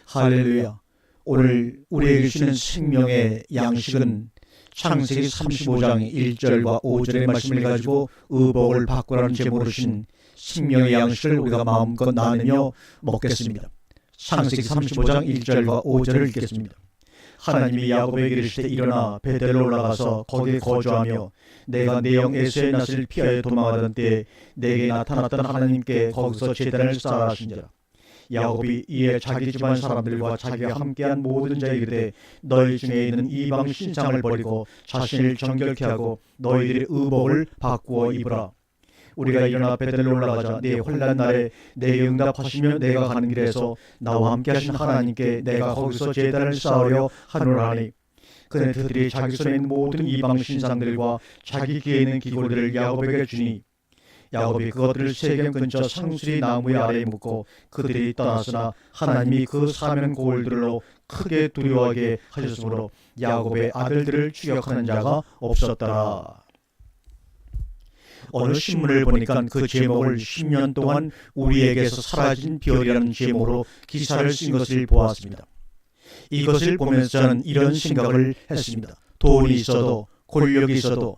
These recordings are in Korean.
할렐루야. 오늘 우리에게 주시는 생명의 양식은 창세기 35장 1절과 5절의 말씀을 가지고 의복을 바꾸라는 제목으로 주신 생명의 양식을 우리가 마음껏 나누며 먹겠습니다. 창세기 35장 1절과 5절을 읽겠습니다. 하나님이 야곱에게 이르시되 일어나 베델로 올라가서 거기에 거주하며 내가 내 영 에서의 낯을 피하여 도망하던 때에 내게 나타났던 하나님께 거기서 제단을 쌓아 하신지라. 야곱이 이에 자기 집안 사람들과 자기가 함께한 모든 자에게 이르되 너희 중에 있는 이방 신상을 버리고 자신을 정결케 하고 너희들의 의복을 바꾸어 입으라. 우리가 일어나 베델로 올라가자. 내 환난 날에 내 응답하시며 내가 가는 길에서 나와 함께 하신 하나님께 내가 거기서 제단을 쌓으려 하노라 하니, 그는 그들이 자기 손에 있는 모든 이방 신상들과 자기 귀에 있는 기구들을 야곱에게 주니, 야곱이 그것들을 세겜 근처 상수리 나무의 아래에 묻고 그들이 떠났으나 하나님이 그 사면 고을들로 크게 두려워하게 하셨으므로 야곱의 아들들을 추격하는 자가 없었더라. 어느 신문을 보니까 그 제목을 10년 동안 우리에게서 사라진 별이라는 제목으로 기사를 쓴 것을 보았습니다. 이것을 보면서 저는 이런 생각을 했습니다. 돈이 있어도, 권력이 있어도,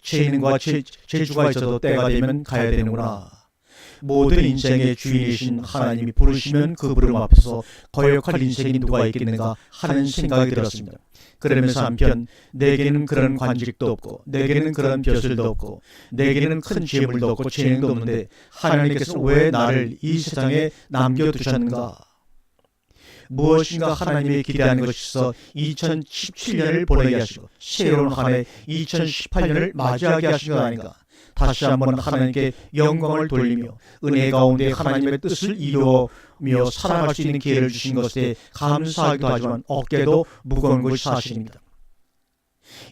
재능과 재주가 있어도 때가 되면 가야 되는구나. 모든 인생의 주인이신 하나님이 부르시면 그 부름 앞에서 거역할 인생이 누가 있겠는가 하는 생각이 들었습니다. 그러면서 한편 내게는 그런 관직도 없고, 내게는 그런 벼슬도 없고, 내게는 큰 재물도 없고 재능도 없는데 하나님께서 왜 나를 이 세상에 남겨두셨는가? 무엇인가 하나님이 기대하는 것이 있어 2017년을 보내게 하시고 새로운 한 해 2018년을 맞이하게 하신 것 아닌가? 다시 한번 하나님께 영광을 돌리며 은혜 가운데 하나님의 뜻을 이루며 살아갈 수 있는 기회를 주신 것에 감사하기도 하지만 어깨도 무거운 것이 사실입니다.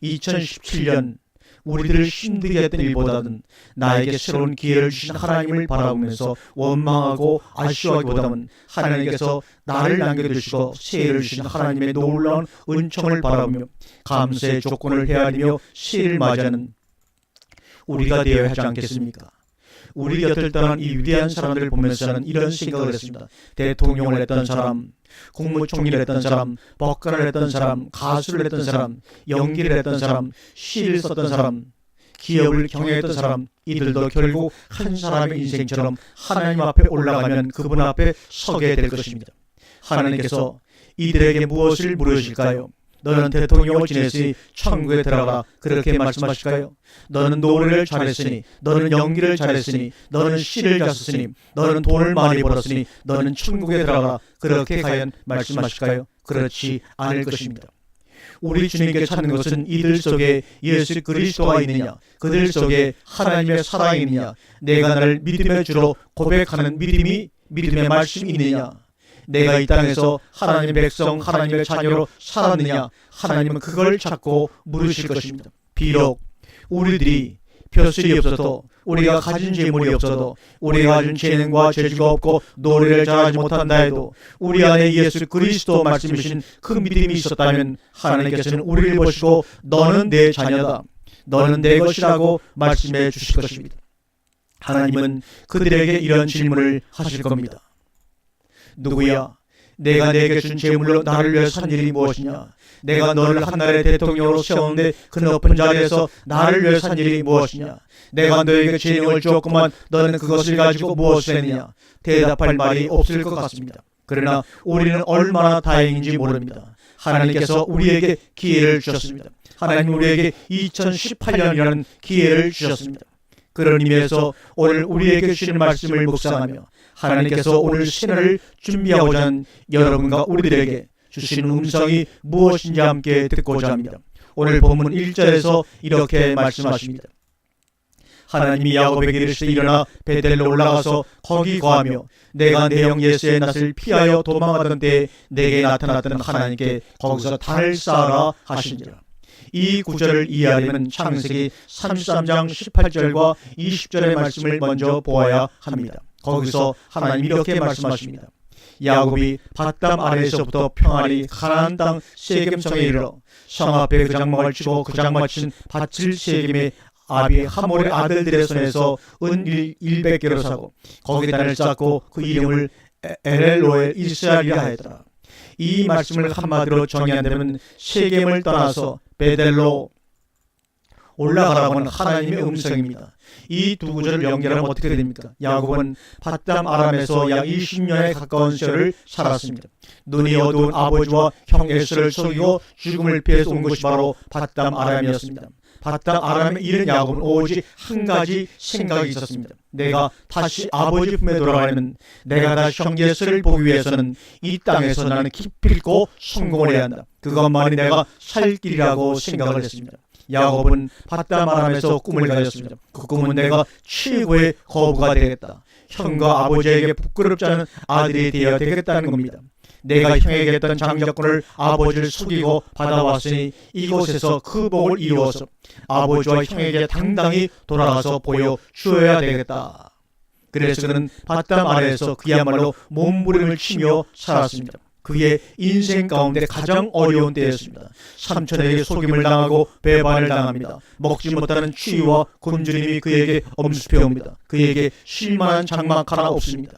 2017년 우리들을 힘들게 했던 일보다는 나에게 새로운 기회를 주신 하나님을 바라보면서 원망하고 아쉬워하기보다는 하나님께서 나를 남겨두시고 새해를 주신 하나님의 놀라운 은총을 바라보며 감사의 조건을 헤아리며 새해를 맞이하는 우리가 되어야 하지 않겠습니까? 우리 곁을 떠난 이 위대한 사람들을 보면서 저는 이런 생각을 했습니다. 대통령을 했던 사람, 국무총리를 했던 사람, 법관을 했던 사람, 가수를 했던 사람, 연기를 했던 사람, 시를 썼던 사람, 기업을 경영했던 사람, 이들도 결국 한 사람의 인생처럼 하나님 앞에 올라가면 그분 앞에 서게 될 것입니다. 하나님께서 이들에게 무엇을 물으실까요? 너는 대통령을 지냈으니 천국에 들어가라, 그렇게 말씀하실까요? 너는 노래를 잘했으니, 너는 연기를 잘했으니, 너는 시를 잘 썼으니, 너는 돈을 많이 벌었으니 너는 천국에 들어가라, 그렇게 과연 말씀하실까요? 그렇지 않을 것입니다. 우리 주님께 찾는 것은 이들 속에 예수 그리스도가 있느냐, 그들 속에 하나님의 사랑이 있느냐, 내가 나를 믿음의 주로 고백하는 믿음의 말씀이 있느냐, 내가 이 땅에서 하나님의 백성, 하나님의 자녀로 살았느냐, 하나님은 그걸 찾고 물으실 것입니다. 비록 우리들이 벼슬이 없어도, 우리가 가진 재물이 없어도, 우리가 가진 재능과 재주가 없고 노래를 잘하지 못한다 해도 우리 안에 예수 그리스도 말씀이신 그 믿음이 있었다면 하나님께서는 우리를 보시고 너는 내 자녀다, 너는 내 것이라고 말씀해 주실 것입니다. 하나님은 그들에게 이런 질문을 하실 겁니다. 누구야? 내가 내게 준 재물로 나를 위해 산 일이 무엇이냐? 내가 너를 한나라의 대통령으로 세웠는데 그 높은 자리에서 나를 위해 산 일이 무엇이냐? 내가 너에게 재능을 주었구만 너는 그것을 가지고 무엇을 했느냐? 대답할 말이 없을 것 같습니다. 그러나 우리는 얼마나 다행인지 모릅니다. 하나님께서 우리에게 기회를 주셨습니다. 하나님 우리에게 2018년이라는 기회를 주셨습니다. 그런 의미에서 오늘 우리에게 주시는 말씀을 묵상하며 하나님께서 오늘 새해를 준비하고자 하는 여러분과 우리들에게 주시는 음성이 무엇인지 함께 듣고자 합니다. 오늘 본문 1절에서 이렇게 말씀하십니다. 하나님이 야곱에게 이르시되 일어나 베델로 올라가서 거기 거하며 내가 내 영 예수의 낯을 피하여 도망하던 때에 내게 나타났던 하나님께 거기서 단을 쌓아라 하시니라. 이 구절을 이해하려면 창세기 33장 18절과 20절의 말씀을 먼저 보아야 합니다. 거기서 하나님이 이렇게 말씀하십니다. 야곱이 밧담 아래에서부터 평안히 가나안 땅 세겜성에 이르러 성 앞에 그 장막을 치고 그 장막 친 밭을 세겜의 아비 하몰의 아들들의 손에서 은 100개로 사고 거기 단을 쌓고 그 이름을 엘로에 이스라엘이라 하였더라. 이 말씀을 한마디로 정의한다면 세겜을 떠나서 베델로 올라가라고 하는 하나님의 음성입니다. 이 두 구절을 연결하면 어떻게 됩니까? 야곱은 밧담 아람에서 약 20년에 가까운 세월을 살았습니다. 눈이 어두운 아버지와 형 에서를 속이고 죽음을 피해서 온 것이 바로 밧담 아람이었습니다. 밧담 아람에 이른 야곱은 오직 한 가지 생각이 있었습니다. 내가 다시 아버지 품에 돌아가려면, 내가 다시 형 에서를 보기 위해서는 이 땅에서 나는 기필코 성공을 해야 한다. 그것만이 내가 살 길이라고 생각을 했습니다. 야곱은 밧담 아람에서 꿈을 가졌습니다. 그 꿈은 내가 최고의 거부가 되겠다. 형과 아버지에게 부끄럽지 않은 아들이 되어야 되겠다는 겁니다. 내가 형에게 했던 장자권을 아버지를 속이고 받아왔으니 이곳에서 그 복을 이루어서 아버지와 형에게 당당히 돌아가서 보여주어야 되겠다. 그래서 그는 밧담 아래에서 그야말로 몸부림을 치며 살았습니다. 그의 인생 가운데 가장 어려운 때였습니다. 삼촌에게 속임을 당하고 배반을 당합니다. 먹지 못하는 추위와 굶주림이 그에게 엄습해옵니다. 그에게 쉴만한 장막 하나 없습니다.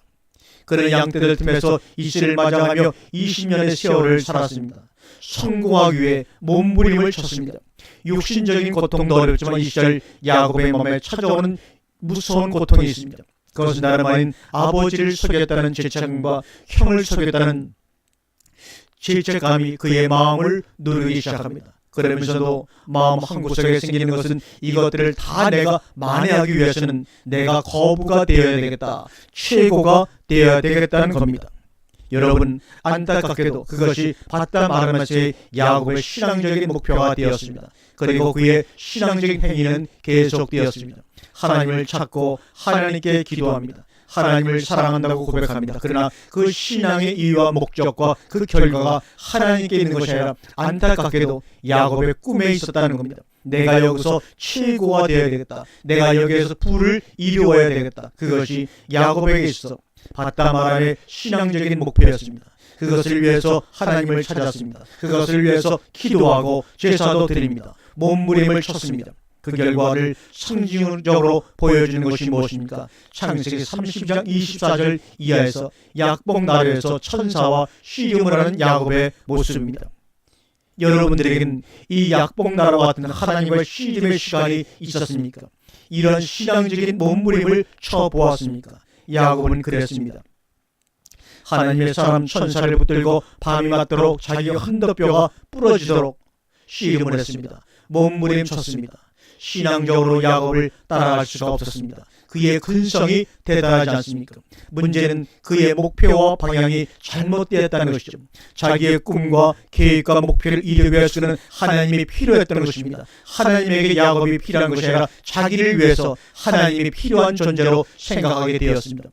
그는 양떼들 틈에서 이슬을 맞아가며 20년의 세월을 살았습니다. 성공하기 위해 몸부림을 쳤습니다. 육신적인 고통도 어렵지만 이 시절 야곱의 몸에 찾아오는 무서운 고통이 있습니다. 그것은 다름 아닌 아버지를 속였다는 죄책감과 형을 속였다는 죄책감이 그의 마음을 누르기 시작합니다. 그러면서도 마음 한구석에 생기는 것은 이것들을 다 내가 만회하기 위해서는 내가 거부가 되어야 되겠다, 최고가 되어야 되겠다는 겁니다. 여러분, 안타깝게도 그것이 밧담 아람에서의 야곱의 신앙적인 목표가 되었습니다. 그리고 그의 신앙적인 행위는 계속되었습니다. 하나님을 찾고 하나님께 기도합니다. 하나님을 사랑한다고 고백합니다. 그러나 그 신앙의 이유와 목적과 그 결과가 하나님께 있는 것이 아니라 안타깝게도 야곱의 꿈에 있었다는 겁니다. 내가 여기서 최고가 되어야 되겠다. 내가 여기에서 부를 이루어야 되겠다. 그것이 야곱에게 있어 밧담 아람의 신앙적인 목표였습니다. 그것을 위해서 하나님을 찾았습니다. 그것을 위해서 기도하고 제사도 드립니다. 몸부림을 쳤습니다. 그 결과를 상징적으로 보여주는 것이 무엇입니까? 창세기 30장 24절 이하에서 약복나루에서 천사와 씨름을 하는 야곱의 모습입니다. 여러분들에게는 이 약복나루와 같은 하나님과의 씨름의 시간이 있었습니까? 이런 신앙적인 몸부림을 쳐보았습니까? 야곱은 그랬습니다. 하나님의 사람 천사를 붙들고 밤이 맞도록 자기 헌터뼈가 부러지도록 씨름을 했습니다. 몸부림 쳤습니다. 신앙적으로 야곱을 따라갈 수가 없었습니다. 그의 근성이 대단하지 않습니까? 문제는 그의 목표와 방향이 잘못되었다는 것이죠. 자기의 꿈과 계획과 목표를 이루기 위해서는 하나님이 필요했던 것입니다. 하나님에게 야곱이 필요한 것이 아니라 자기를 위해서 하나님이 필요한 존재로 생각하게 되었습니다.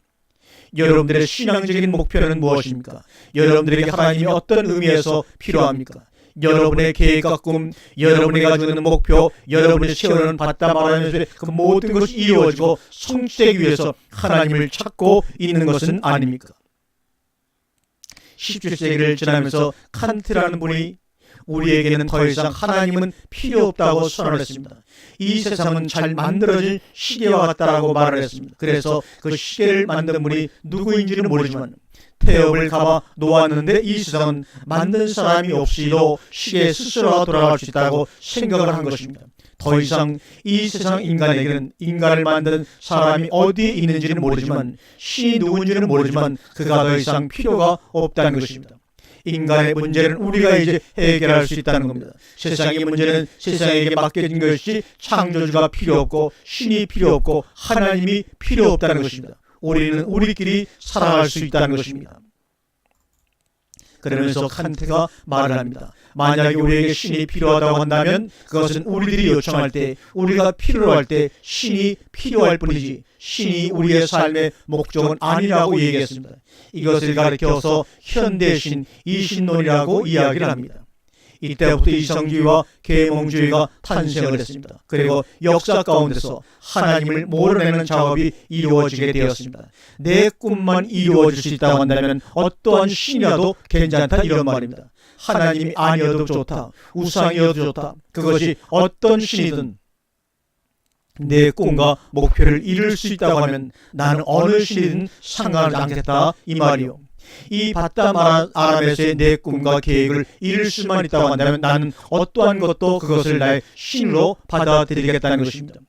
여러분들의 신앙적인 목표는 무엇입니까? 여러분들에게 하나님이 어떤 의미에서 필요합니까? 여러분의 계획과 꿈, 여러분이 가지고 있는 목표, 여러분이 세우는 밧담 아람에서의 그 모든 것이 이루어지고 성취되기 위해서 하나님을 찾고 있는 것은 아닙니까? 17세기를 지나면서 칸트라는 분이 우리에게는 더 이상 하나님은 필요 없다고 선언을 했습니다. 이 세상은 잘 만들어진 시계와 같다라고 말을 했습니다. 그래서 그 시계를 만든 분이 누구인지는 모르지만 태엽을 감아 놓았는데 이 세상은 만든 사람이 없이도 시계 스스로가 돌아갈 수 있다고 생각을 한 것입니다. 더 이상 이 세상 인간에게는 인간을 만든 사람이 어디에 있는지는 모르지만 신이 누군지는 모르지만 그가 더 이상 필요가 없다는 것입니다. 인간의 문제는 우리가 이제 해결할 수 있다는 겁니다. 세상의 문제는 세상에게 맡겨진 것이 창조주가 필요 없고 신이 필요 없고 하나님이 필요 없다는 것입니다. 우리는 우리끼리 살아갈 수 있다는 것입니다. 그러면서 칸트가 말을 합니다. 만약에 우리에게 신이 필요하다고 한다면 그것은 우리들이 요청할 때, 우리가 필요로 할 때 신이 필요할 뿐이지 신이 우리의 삶의 목적은 아니라고 얘기했습니다. 이것을 가리켜서 현대신, 이신론이라고 이야기를 합니다. 이때부터 이성주의와 계몽주의가 탄생을 했습니다. 그리고 역사 가운데서 하나님을 몰아내는 작업이 이루어지게 되었습니다. 내 꿈만 이루어질 수 있다고 한다면 어떠한 신이라도 괜찮다 이런 말입니다. 하나님이 아니어도 좋다, 우상이어도 좋다, 그것이 어떤 신이든 내 꿈과 목표를 이룰 수 있다고 하면 나는 어느 신이든 상관하지 않겠다 이 말이요. 이 바담 아람에서의 내 꿈과 계획을 이룰 수만 있다고 한다면 나는 어떠한 것도 그것을 나의 신으로 받아들이겠다는 것입니다.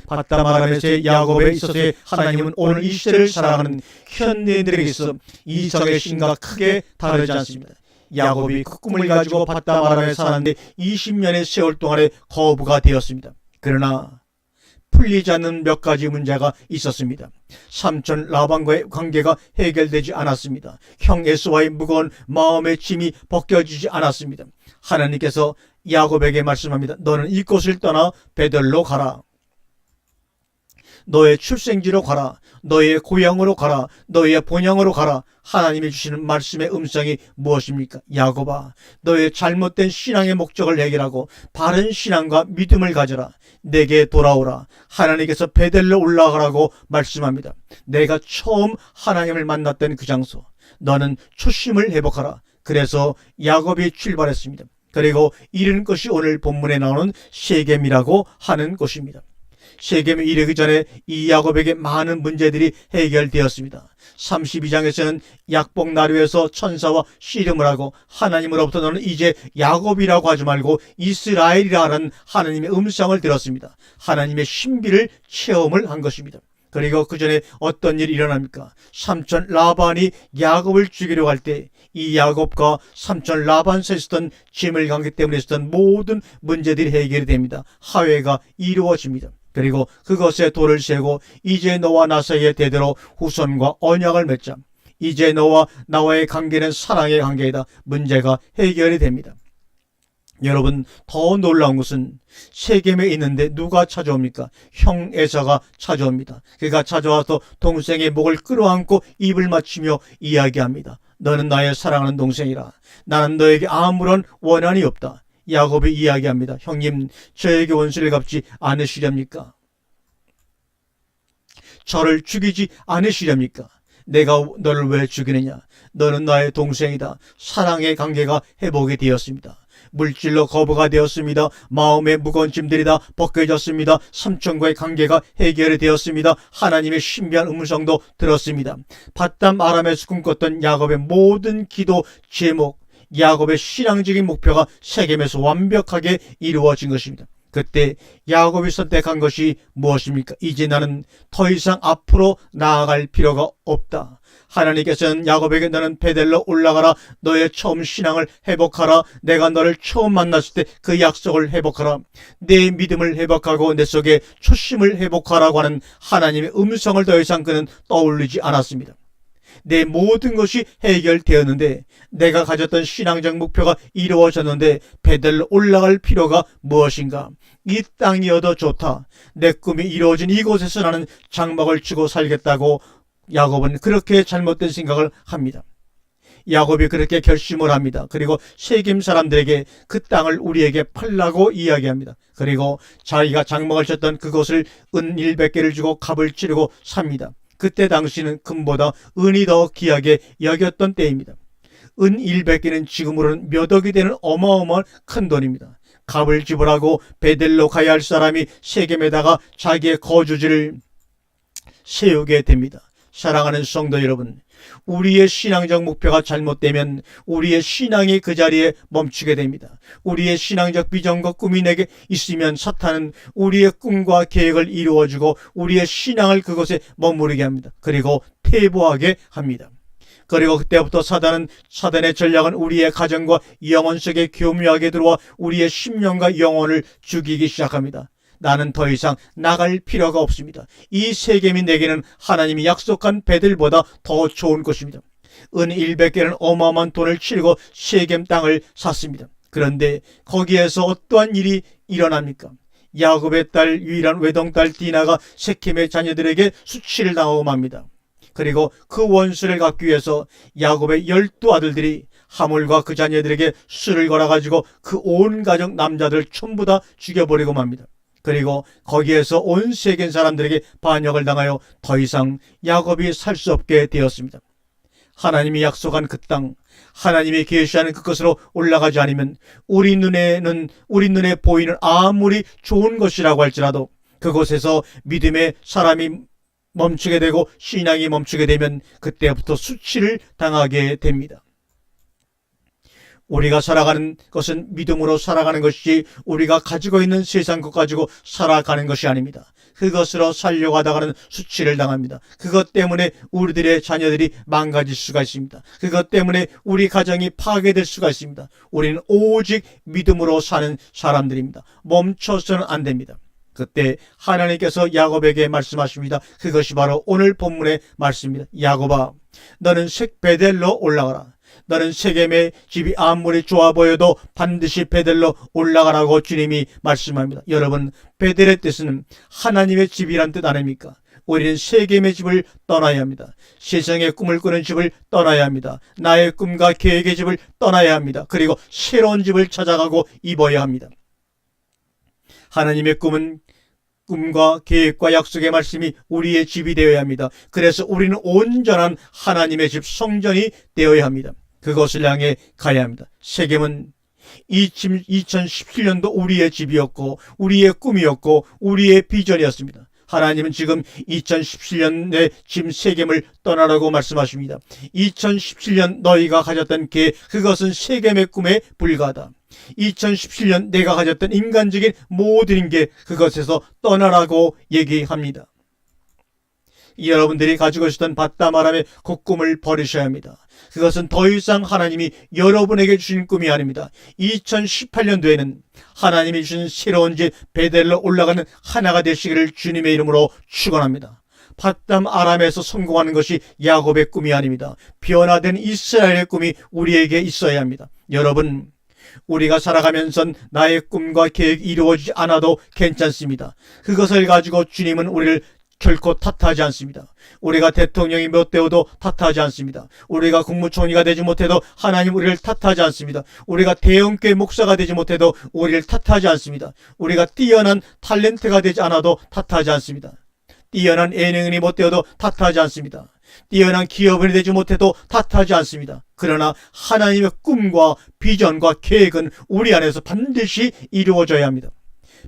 바담 아람에서의 야곱에 있어서의 하나님은 오늘 이 시대를 살아가는 현대인들에게 있어 이성의 신과 크게 다르지 않습니다. 야곱이 그 꿈을 가지고 바담 아람에 살았는데 20년의 세월 동안에 거부가 되었습니다. 그러나 풀리지 않는 몇 가지 문제가 있었습니다. 삼촌 라반과의 관계가 해결되지 않았습니다. 형 에서와의 무거운 마음의 짐이 벗겨지지 않았습니다. 하나님께서 야곱에게 말씀합니다. 너는 이곳을 떠나 베들로 가라. 너의 출생지로 가라. 너의 고향으로 가라. 너의 본향으로 가라. 하나님이 주시는 말씀의 음성이 무엇입니까? 야곱아, 너의 잘못된 신앙의 목적을 해결하고 바른 신앙과 믿음을 가져라. 내게 돌아오라. 하나님께서 베델로 올라가라고 말씀합니다. 내가 처음 하나님을 만났던 그 장소, 너는 초심을 회복하라. 그래서 야곱이 출발했습니다. 그리고 이른 것이 오늘 본문에 나오는 세겜이라고 하는 곳입니다. 세겜에 이르기 전에 이 야곱에게 많은 문제들이 해결되었습니다. 32장에서는 약복 나루에서 천사와 씨름을 하고 하나님으로부터 너는 이제 야곱이라고 하지 말고 이스라엘이라 하는 하나님의 음성을 들었습니다. 하나님의 신비를 체험을 한 것입니다. 그리고 그 전에 어떤 일이 일어납니까? 삼촌 라반이 야곱을 죽이려고 할 때 이 야곱과 삼촌 라반 사이에 있었던 짐을 관계 때문에 있었던 모든 문제들이 해결이 됩니다. 화해가 이루어집니다. 그리고 그것에 돌을 세고 이제 너와 나 사이에 대대로 후손과 언약을 맺자. 이제 너와 나와의 관계는 사랑의 관계이다. 문제가 해결이 됩니다. 여러분, 더 놀라운 것은 세겜에 있는데 누가 찾아옵니까? 형 에서가 찾아옵니다. 그가 찾아와서 동생의 목을 끌어안고 입을 맞추며 이야기합니다. 너는 나의 사랑하는 동생이라. 나는 너에게 아무런 원한이 없다. 야곱이 이야기합니다. 형님, 저에게 원수를 갚지 않으시렵니까? 저를 죽이지 않으시렵니까? 내가 너를 왜 죽이느냐? 너는 나의 동생이다. 사랑의 관계가 회복이 되었습니다. 물질로 거부가 되었습니다. 마음의 무거운 짐들이 다 벗겨졌습니다. 삼촌과의 관계가 해결이 되었습니다. 하나님의 신비한 음성도 들었습니다. 바담 아람에서 꿈꿨던 야곱의 모든 기도 제목, 야곱의 신앙적인 목표가 세겜에서 완벽하게 이루어진 것입니다. 그때 야곱이 선택한 것이 무엇입니까? 이제 나는 더 이상 앞으로 나아갈 필요가 없다. 하나님께서는 야곱에게 너는 베델로 올라가라. 너의 처음 신앙을 회복하라. 내가 너를 처음 만났을 때 그 약속을 회복하라. 내 믿음을 회복하고 내 속에 초심을 회복하라고 하는 하나님의 음성을 더 이상 그는 떠올리지 않았습니다. 내 모든 것이 해결되었는데, 내가 가졌던 신앙적 목표가 이루어졌는데 베델로 올라갈 필요가 무엇인가? 이 땅이어도 좋다. 내 꿈이 이루어진 이곳에서 나는 장막을 치고 살겠다고 야곱은 그렇게 잘못된 생각을 합니다. 야곱이 그렇게 결심을 합니다. 그리고 세겜 사람들에게 그 땅을 우리에게 팔라고 이야기합니다. 그리고 자기가 장막을 쳤던 그곳을 은 100개를 주고 값을 치르고 삽니다. 그때 당시는 금보다 은이 더 귀하게 여겼던 때입니다. 은 100개는 지금으로는 몇 억이 되는 어마어마한 큰 돈입니다. 값을 지불하고 베델로 가야 할 사람이 세겜에다가 자기의 거주지를 세우게 됩니다. 사랑하는 성도 여러분, 우리의 신앙적 목표가 잘못되면 우리의 신앙이 그 자리에 멈추게 됩니다. 우리의 신앙적 비전과 꿈이 내게 있으면 사탄은 우리의 꿈과 계획을 이루어주고 우리의 신앙을 그곳에 머무르게 합니다. 그리고 퇴보하게 합니다. 그리고 그때부터 사단의 전략은 우리의 가정과 영혼 속에 교묘하게 들어와 우리의 심령과 영혼을 죽이기 시작합니다. 나는 더 이상 나갈 필요가 없습니다. 이 세겜이 내게는 하나님이 약속한 베들보다 더 좋은 것입니다. 은 100개는 어마어마한 돈을 치르고 세겜 땅을 샀습니다. 그런데 거기에서 어떠한 일이 일어납니까? 야곱의 딸 유일한 외동딸 디나가 세겜의 자녀들에게 수치를 당하고 맙니다. 그리고 그 원수를 갚기 위해서 야곱의 12아들들이 하물과 그 자녀들에게 수를 걸어가지고 그 온 가족 남자들 전부 다 죽여버리고 맙니다. 그리고 거기에서 온 세계 사람들에게 반역을 당하여 더 이상 야곱이 살 수 없게 되었습니다. 하나님이 약속한 그 땅, 하나님이 계시하는 그것으로 올라가지 않으면 우리 눈에 보이는 아무리 좋은 것이라고 할지라도 그곳에서 믿음의 사람이 멈추게 되고 신앙이 멈추게 되면 그때부터 수치를 당하게 됩니다. 우리가 살아가는 것은 믿음으로 살아가는 것이지 우리가 가지고 있는 세상 것 가지고 살아가는 것이 아닙니다. 그것으로 살려고 하다가는 수치를 당합니다. 그것 때문에 우리들의 자녀들이 망가질 수가 있습니다. 그것 때문에 우리 가정이 파괴될 수가 있습니다. 우리는 오직 믿음으로 사는 사람들입니다. 멈춰서는 안 됩니다. 그때 하나님께서 야곱에게 말씀하십니다. 그것이 바로 오늘 본문의 말씀입니다. 야곱아, 너는 베델로 올라가라. 너는 세겜의 집이 아무리 좋아 보여도 반드시 베델로 올라가라고 주님이 말씀합니다. 여러분, 베델의 뜻은 하나님의 집이란 뜻 아닙니까? 우리는 세겜의 집을 떠나야 합니다. 세상의 꿈을 꾸는 집을 떠나야 합니다. 나의 꿈과 계획의 집을 떠나야 합니다. 그리고 새로운 집을 찾아가고 입어야 합니다. 하나님의 꿈과 계획과 약속의 말씀이 우리의 집이 되어야 합니다. 그래서 우리는 온전한 하나님의 집 성전이 되어야 합니다. 그것을 향해 가야 합니다. 세겜은 2017년도 우리의 집이었고 우리의 꿈이었고 우리의 비전이었습니다. 하나님은 지금 2017년의 집 세겜을 떠나라고 말씀하십니다. 2017년 너희가 가졌던 계획, 그것은 세겜의 꿈에 불과하다. 2017년 내가 가졌던 인간적인 모든 게 그것에서 떠나라고 얘기합니다. 여러분들이 가지고 있었던 바담 아람의 그 꿈을 버리셔야 합니다. 그것은 더 이상 하나님이 여러분에게 주신 꿈이 아닙니다. 2018년도에는 하나님이 주신 새로운 집 베델로 올라가는 하나가 되시기를 주님의 이름으로 축원합니다. 바담 아람에서 성공하는 것이 야곱의 꿈이 아닙니다. 변화된 이스라엘의 꿈이 우리에게 있어야 합니다. 여러분, 우리가 살아가면서 나의 꿈과 계획이 이루어지지 않아도 괜찮습니다. 그것을 가지고 주님은 우리를 결코 탓하지 않습니다. 우리가 대통령이 못 되어도 탓하지 않습니다. 우리가 국무총리가 되지 못해도 하나님 우리를 탓하지 않습니다. 우리가 대형교회 목사가 되지 못해도 우리를 탓하지 않습니다. 우리가 뛰어난 탤런트가 되지 않아도 탓하지 않습니다. 뛰어난 예능인이 못 되어도 탓하지 않습니다. 뛰어난 기업인이 되지 못해도 탓하지 않습니다. 그러나 하나님의 꿈과 비전과 계획은 우리 안에서 반드시 이루어져야 합니다.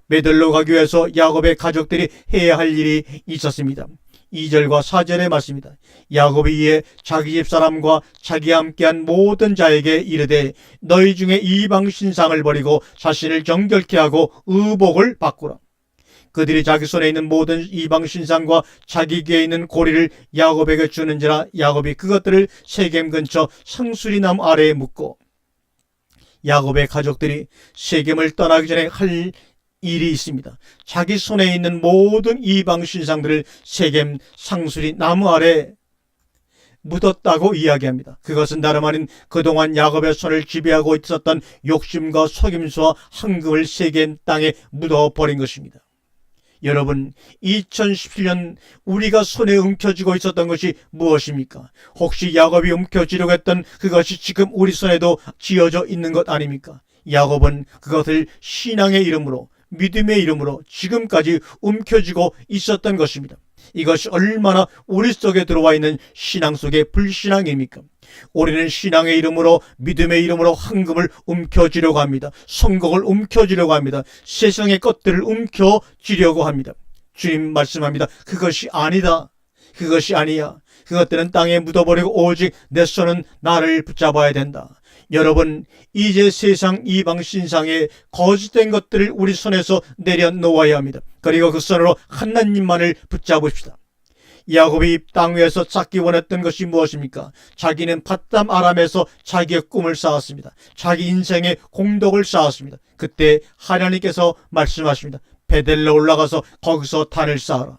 베델로 가기 위해서 야곱의 가족들이 해야 할 일이 있었습니다. 2절과 4절의 말씀입니다. 야곱이 이에 자기 집사람과 자기와 함께한 모든 자에게 이르되 너희 중에 이방 신상을 버리고 자신을 정결케 하고 의복을 바꾸라. 그들이 자기 손에 있는 모든 이방 신상과 자기 귀에 있는 고리를 야곱에게 주는지라. 야곱이 그것들을 세겜 근처 상수리나무 아래에 묻고, 야곱의 가족들이 세겜을 떠나기 전에 할 일이 있습니다. 자기 손에 있는 모든 이방 신상들을 세겜 상수리 나무 아래 묻었다고 이야기합니다. 그것은 다름 아닌 그동안 야곱의 손을 지배하고 있었던 욕심과 속임수와 황금을 세겜 땅에 묻어버린 것입니다. 여러분, 2017년 우리가 손에 움켜쥐고 있었던 것이 무엇입니까? 혹시 야곱이 움켜쥐려고 했던 그것이 지금 우리 손에도 쥐어져 있는 것 아닙니까? 야곱은 그것을 신앙의 이름으로, 믿음의 이름으로 지금까지 움켜쥐고 있었던 것입니다. 이것이 얼마나 우리 속에 들어와 있는 신앙 속의 불신앙입니까? 우리는 신앙의 이름으로, 믿음의 이름으로 황금을 움켜쥐려고 합니다. 성공을 움켜쥐려고 합니다. 세상의 것들을 움켜쥐려고 합니다. 주님 말씀합니다. 그것이 아니다. 그것이 아니야. 그것들은 땅에 묻어버리고 오직 내 손은 나를 붙잡아야 된다. 여러분, 이제 세상 이방 신상의 거짓된 것들을 우리 손에서 내려놓아야 합니다. 그리고 그 손으로 하나님만을 붙잡읍시다. 야곱이 땅 위에서 찾기 원했던 것이 무엇입니까? 자기는 밧담 아람에서 자기의 꿈을 쌓았습니다. 자기 인생의 공덕을 쌓았습니다. 그때 하나님께서 말씀하십니다. 베델로 올라가서 거기서 단을 쌓아라.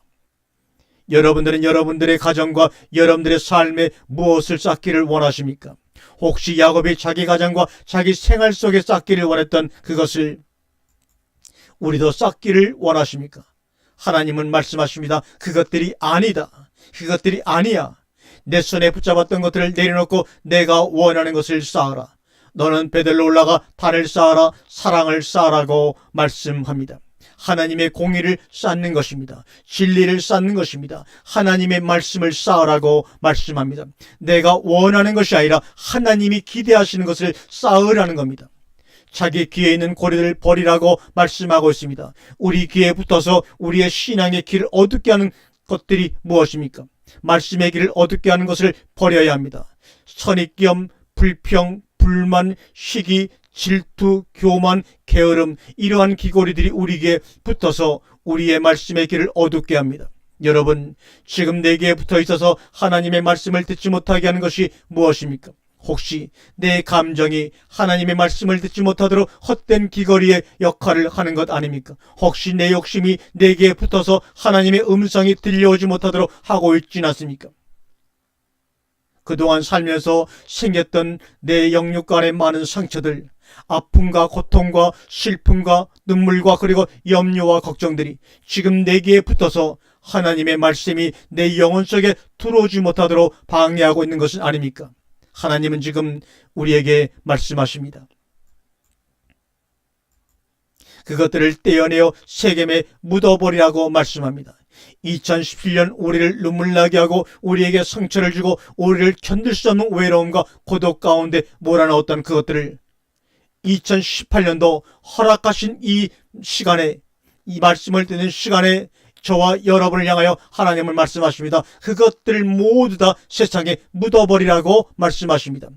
여러분들은 여러분들의 가정과 여러분들의 삶에 무엇을 쌓기를 원하십니까? 혹시 야곱이 자기 가정과 자기 생활 속에 쌓기를 원했던 그것을 우리도 쌓기를 원하십니까? 하나님은 말씀하십니다. 그것들이 아니다. 그것들이 아니야. 내 손에 붙잡았던 것들을 내려놓고 내가 원하는 것을 쌓아라. 너는 베델로 올라가 단을 쌓아라. 사랑을 쌓아라고 말씀합니다. 하나님의 공의를 쌓는 것입니다. 진리를 쌓는 것입니다. 하나님의 말씀을 쌓으라고 말씀합니다. 내가 원하는 것이 아니라 하나님이 기대하시는 것을 쌓으라는 겁니다. 자기 귀에 있는 고리를 버리라고 말씀하고 있습니다. 우리 귀에 붙어서 우리의 신앙의 길을 어둡게 하는 것들이 무엇입니까? 말씀의 길을 어둡게 하는 것을 버려야 합니다. 선입견, 불평, 불만, 시기, 질투, 교만, 게으름, 이러한 귀고리들이 우리 귀에 붙어서 우리의 말씀의 길을 어둡게 합니다. 여러분, 지금 내 귀에 붙어 있어서 하나님의 말씀을 듣지 못하게 하는 것이 무엇입니까? 혹시 내 감정이 하나님의 말씀을 듣지 못하도록 헛된 귀걸이의 역할을 하는 것 아닙니까? 혹시 내 욕심이 내 귀에 붙어서 하나님의 음성이 들려오지 못하도록 하고 있지는 않습니까? 그동안 살면서 생겼던 내 영육간의 많은 상처들, 아픔과 고통과 슬픔과 눈물과 그리고 염려와 걱정들이 지금 내 귀에 붙어서 하나님의 말씀이 내 영혼 속에 들어오지 못하도록 방해하고 있는 것은 아닙니까? 하나님은 지금 우리에게 말씀하십니다. 그것들을 떼어내어 세겜에 묻어버리라고 말씀합니다. 2017년 우리를 눈물나게 하고 우리에게 상처를 주고 우리를 견딜 수 없는 외로움과 고독 가운데 몰아넣었던 그것들을 2018년도 허락하신 이 시간에, 이 말씀을 듣는 시간에 저와 여러분을 향하여 하나님을 말씀하십니다. 그것들을 모두 다 세상에 묻어버리라고 말씀하십니다.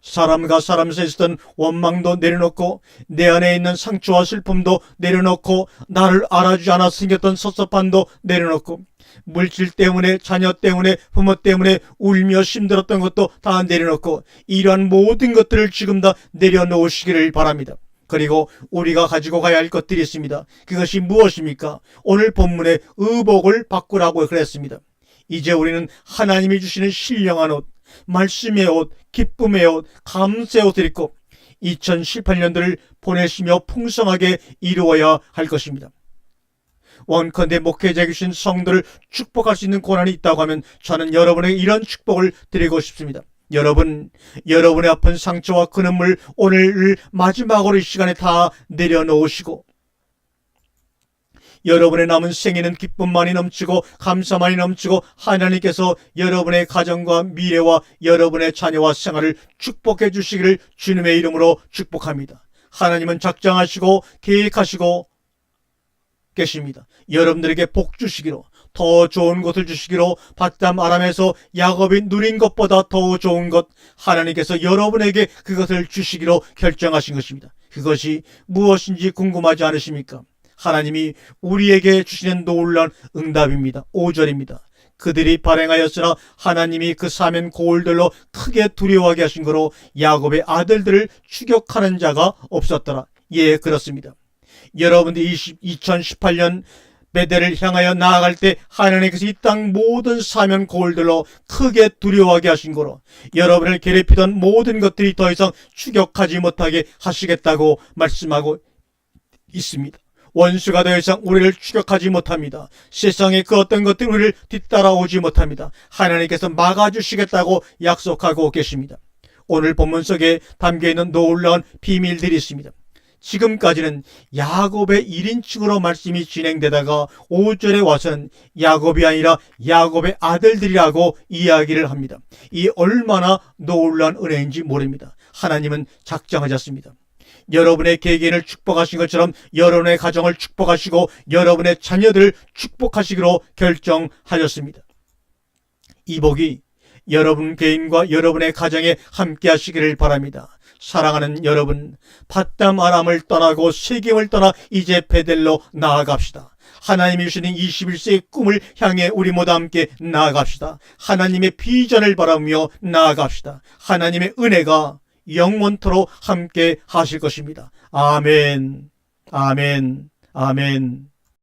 사람과 사람 사이에 있었던 원망도 내려놓고 내 안에 있는 상처와 슬픔도 내려놓고 나를 알아주지 않아 생겼던 섭섭함도 내려놓고 물질 때문에 자녀 때문에 부모 때문에 울며 힘들었던 것도 다 내려놓고 이러한 모든 것들을 지금 다 내려놓으시기를 바랍니다. 그리고 우리가 가지고 가야 할 것들이 있습니다. 그것이 무엇입니까? 오늘 본문에 의복을 바꾸라고 그랬습니다. 이제 우리는 하나님이 주시는 신령한 옷, 말씀의 옷, 기쁨의 옷, 감사의 옷을 입고 2018년도를 보내시며 풍성하게 이루어야 할 것입니다. 원컨대 목회자에 계신 성도를 축복할 수 있는 권한이 있다고 하면 저는 여러분에게 이런 축복을 드리고 싶습니다. 여러분, 여러분의 아픈 상처와 그 눈물 오늘 마지막으로 이 시간에 다 내려놓으시고 여러분의 남은 생에는 기쁨만이 넘치고 감사만이 넘치고 하나님께서 여러분의 가정과 미래와 여러분의 자녀와 생활을 축복해 주시기를 주님의 이름으로 축복합니다. 하나님은 작정하시고 계획하시고 계십니다. 여러분들에게 복 주시기로, 더 좋은 것을 주시기로, 바담 아람에서 야곱이 누린 것보다 더 좋은 것 하나님께서 여러분에게 그것을 주시기로 결정하신 것입니다. 그것이 무엇인지 궁금하지 않으십니까? 하나님이 우리에게 주시는 놀라운 응답입니다. 5절입니다. 그들이 발행하였으나 하나님이 그 사면 고울들로 크게 두려워하게 하신 거로 야곱의 아들들을 추격하는 자가 없었더라. 예, 그렇습니다. 여러분들이 2018년 베델을 향하여 나아갈 때 하나님께서 이 땅 모든 사면 고울들로 크게 두려워하게 하신 거로 여러분을 괴롭히던 모든 것들이 더 이상 추격하지 못하게 하시겠다고 말씀하고 있습니다. 원수가 더 이상 우리를 추격하지 못합니다. 세상의 그 어떤 것들이 우리를 뒤따라오지 못합니다. 하나님께서 막아주시겠다고 약속하고 계십니다. 오늘 본문 속에 담겨있는 놀라운 비밀들이 있습니다. 지금까지는 야곱의 1인칭으로 말씀이 진행되다가 5절에 와서는 야곱이 아니라 야곱의 아들들이라고 이야기를 합니다. 이 얼마나 놀라운 은혜인지 모릅니다. 하나님은 작정하셨습니다. 여러분의 개개인을 축복하신 것처럼 여러분의 가정을 축복하시고 여러분의 자녀들을 축복하시기로 결정하셨습니다. 이 복이 여러분 개인과 여러분의 가정에 함께 하시기를 바랍니다. 사랑하는 여러분, 바담 아람을 떠나고 세겜을 떠나 이제 베델로 나아갑시다. 하나님이 주시는 21세의 꿈을 향해 우리 모두 함께 나아갑시다. 하나님의 비전을 바라보며 나아갑시다. 하나님의 은혜가 영원토록 함께 하실 것입니다. 아멘, 아멘, 아멘.